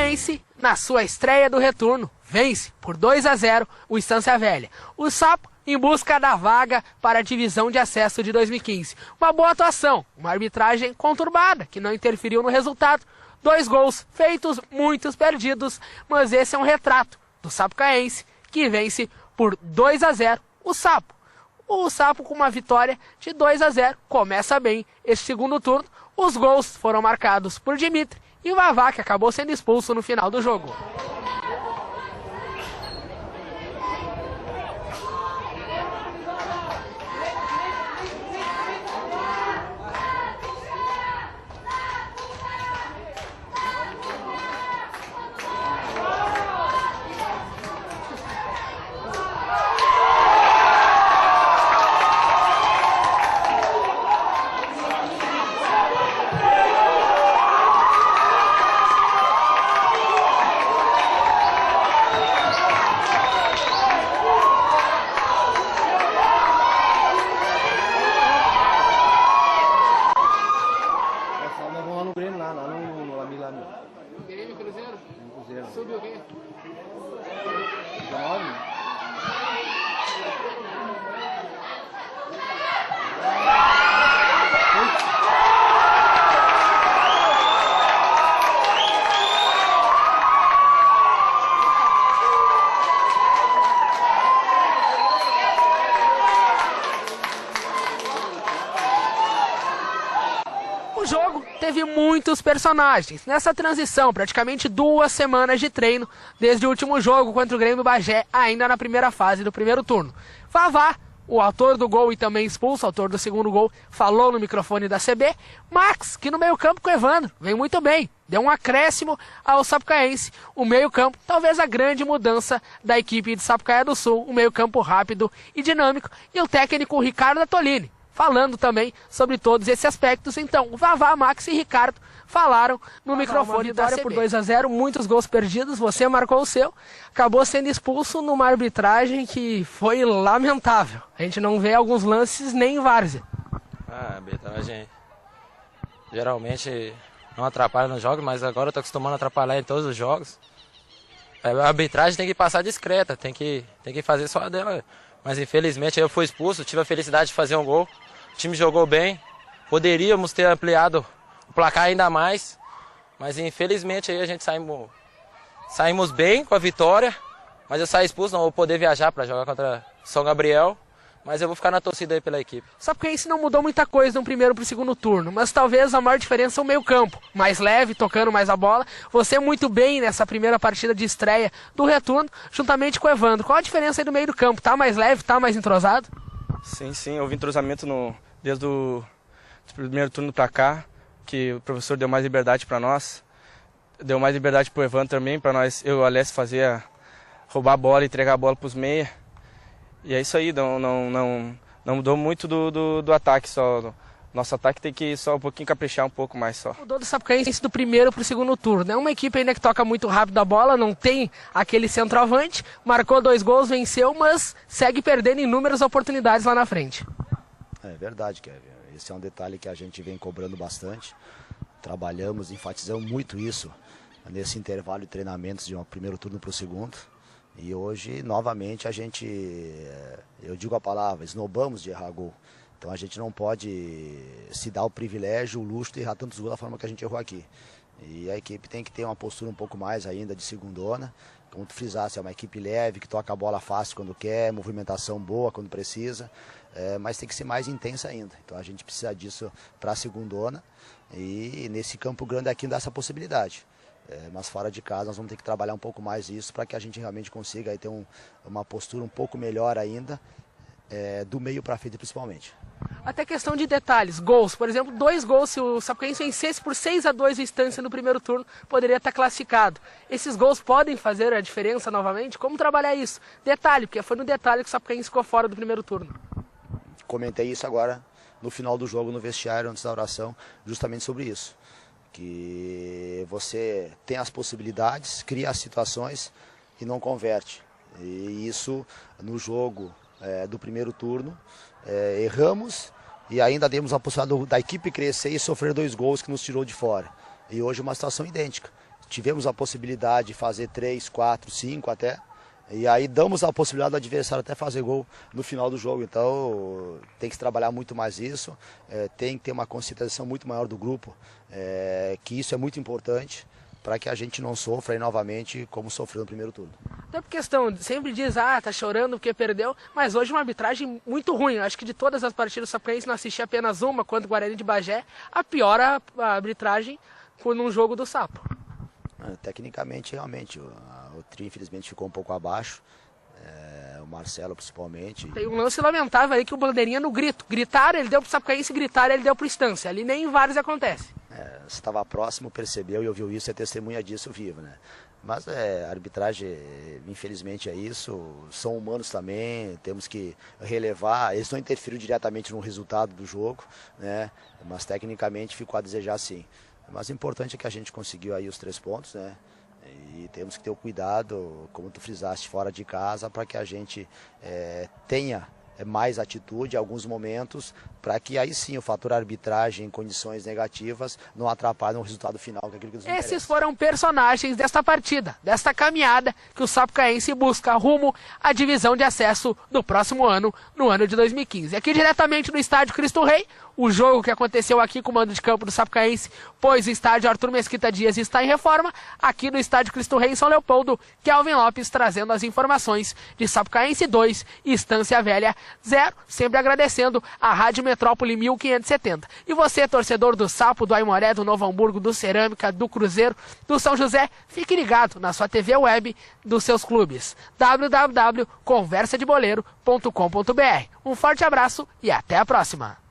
Sapucaense, na sua estreia do retorno, vence por 2-0 o Estância Velha. O Sapo em busca da vaga para a divisão de acesso de 2015. Uma boa atuação, uma arbitragem conturbada, que não interferiu no resultado. 2 gols feitos, muitos perdidos, mas esse é um retrato do Sapucaense, que vence por 2-0 o Sapo. O Sapo com uma vitória de 2-0, começa bem esse segundo turno. Os gols foram marcados por Dimitri e o Vavá, que acabou sendo expulso no final do jogo. Grêmio, Cruzeiro? Cruzeiro. Subiu quem? 9. O jogo teve muitos personagens. Nessa transição, praticamente 2 semanas de treino, desde o último jogo contra o Grêmio Bagé, ainda na primeira fase do primeiro turno. Vavá, o autor do gol e também expulso, autor do segundo gol, falou no microfone da CB. Max, que no meio-campo com o Evandro, vem muito bem, deu um acréscimo ao Sapucaense. O meio-campo, talvez a grande mudança da equipe de Sapucaia do Sul, um meio-campo rápido e dinâmico, e o técnico Ricardo Attolini, falando também sobre todos esses aspectos. Então, Vavá, Max e Ricardo falaram no microfone da CB. Por 2-0, muitos gols perdidos, você marcou o seu, acabou sendo expulso numa arbitragem que foi lamentável. A gente não vê alguns lances nem em várzea. A arbitragem geralmente não atrapalha nos jogos, mas agora eu tô acostumando a atrapalhar em todos os jogos. A arbitragem tem que passar discreta, tem que fazer só a dela. Mas infelizmente eu fui expulso, tive a felicidade de fazer um gol. O time jogou bem, poderíamos ter ampliado o placar ainda mais, mas infelizmente aí a gente saímos bem com a vitória, mas eu saí expulso, não vou poder viajar para jogar contra São Gabriel, mas eu vou ficar na torcida aí pela equipe. Sabe que isso não mudou muita coisa do primeiro para o segundo turno, mas talvez a maior diferença é o meio campo, mais leve, tocando mais a bola. Você muito bem nessa primeira partida de estreia do retorno, juntamente com o Evandro. Qual a diferença aí do meio do campo? Tá mais leve, tá mais entrosado? Sim, houve entrosamento desde o primeiro turno para cá, que o professor deu mais liberdade para nós, deu mais liberdade para o Evandro também, para nós, eu e o Alessio roubar a bola e entregar a bola para os meia. E é isso aí, não mudou muito do ataque, só nosso ataque tem que só um pouquinho caprichar um pouco mais só. Mudou do Sapucaense do primeiro para o segundo turno. É uma equipe ainda que toca muito rápido a bola, não tem aquele centroavante, marcou 2 gols, venceu, mas segue perdendo inúmeras oportunidades lá na frente. É verdade, Kevin. Esse é um detalhe que a gente vem cobrando bastante. Trabalhamos, enfatizamos muito isso nesse intervalo de treinamentos de um primeiro turno para o segundo. E hoje, novamente, a gente, eu digo a palavra, esnobamos de errar gol. Então a gente não pode se dar o privilégio, o luxo de errar tantos gols da forma que a gente errou aqui. E a equipe tem que ter uma postura um pouco mais ainda de segundona. Como tu frisasse, é uma equipe leve, que toca a bola fácil quando quer, movimentação boa quando precisa. Mas tem que ser mais intensa ainda. Então a gente precisa disso para a segundona. E nesse Campo Grande aqui dá essa possibilidade. Mas fora de casa nós vamos ter que trabalhar um pouco mais isso para que a gente realmente consiga aí ter uma postura um pouco melhor ainda, do meio para frente principalmente. Até questão de detalhes, gols, por exemplo, 2 gols, se o Sapucaense vencesse por 6-2 o Estância no primeiro turno, poderia estar classificado. Esses gols podem fazer a diferença novamente? Como trabalhar isso? Detalhe, porque foi no detalhe que o Sapucaense ficou fora do primeiro turno. Comentei isso agora no final do jogo, no vestiário, antes da oração, justamente sobre isso. Que você tem as possibilidades, cria as situações e não converte. E isso no jogo do primeiro turno, erramos e ainda demos a possibilidade da equipe crescer e sofrer 2 gols que nos tirou de fora. E hoje uma situação idêntica. tivemos a possibilidade de fazer 3, 4, 5 até. E aí damos a possibilidade do adversário até fazer gol no final do jogo. Então tem que trabalhar muito mais isso, tem que ter uma concentração muito maior do grupo, que isso é muito importante para que a gente não sofra aí novamente como sofreu no primeiro turno. Até por questão, sempre diz, tá chorando porque perdeu, mas hoje uma arbitragem muito ruim. Acho que de todas as partidas do Sapucaense não assisti apenas uma, contra o Guarani de Bagé, a pior a arbitragem foi num jogo do Sapo. Tecnicamente, realmente, o trio infelizmente ficou um pouco abaixo, o Marcelo principalmente. Tem um lance lamentável aí que o Bandeirinha no grito. Gritaram, ele deu pro Sapucaense, gritaram, ele deu pro Estância. Ali nem em vários acontece. Você estava próximo, percebeu e ouviu isso, é testemunha disso vivo, né? Mas a arbitragem, infelizmente é isso, são humanos também, temos que relevar, eles não interferiram diretamente no resultado do jogo, né? Mas tecnicamente ficou a desejar sim. Mas o importante é que a gente conseguiu aí os 3 pontos, né? E temos que ter o cuidado, como tu frisaste, fora de casa, para que a gente tenha mais atitude em alguns momentos, para que aí sim o fator arbitragem em condições negativas não atrapalhe o resultado final, que é aquilo que nos interessa. Esses foram personagens desta partida, desta caminhada que o Sapucaense busca rumo à divisão de acesso do próximo ano, no ano de 2015. Aqui diretamente no estádio Cristo Rei, o jogo que aconteceu aqui com o mando de campo do Sapucaense, pois o estádio Arthur Mesquita Dias está em reforma, aqui no estádio Cristo Rei em São Leopoldo, Kelvin Lopes trazendo as informações de Sapucaense 2 e Estância Velha 0, sempre agradecendo a Rádio Metrópole 1570. E você, torcedor do Sapo, do Aimoré, do Novo Hamburgo, do Cerâmica, do Cruzeiro, do São José, fique ligado na sua TV web dos seus clubes. www.conversadeboleiro.com.br. Um forte abraço e até a próxima!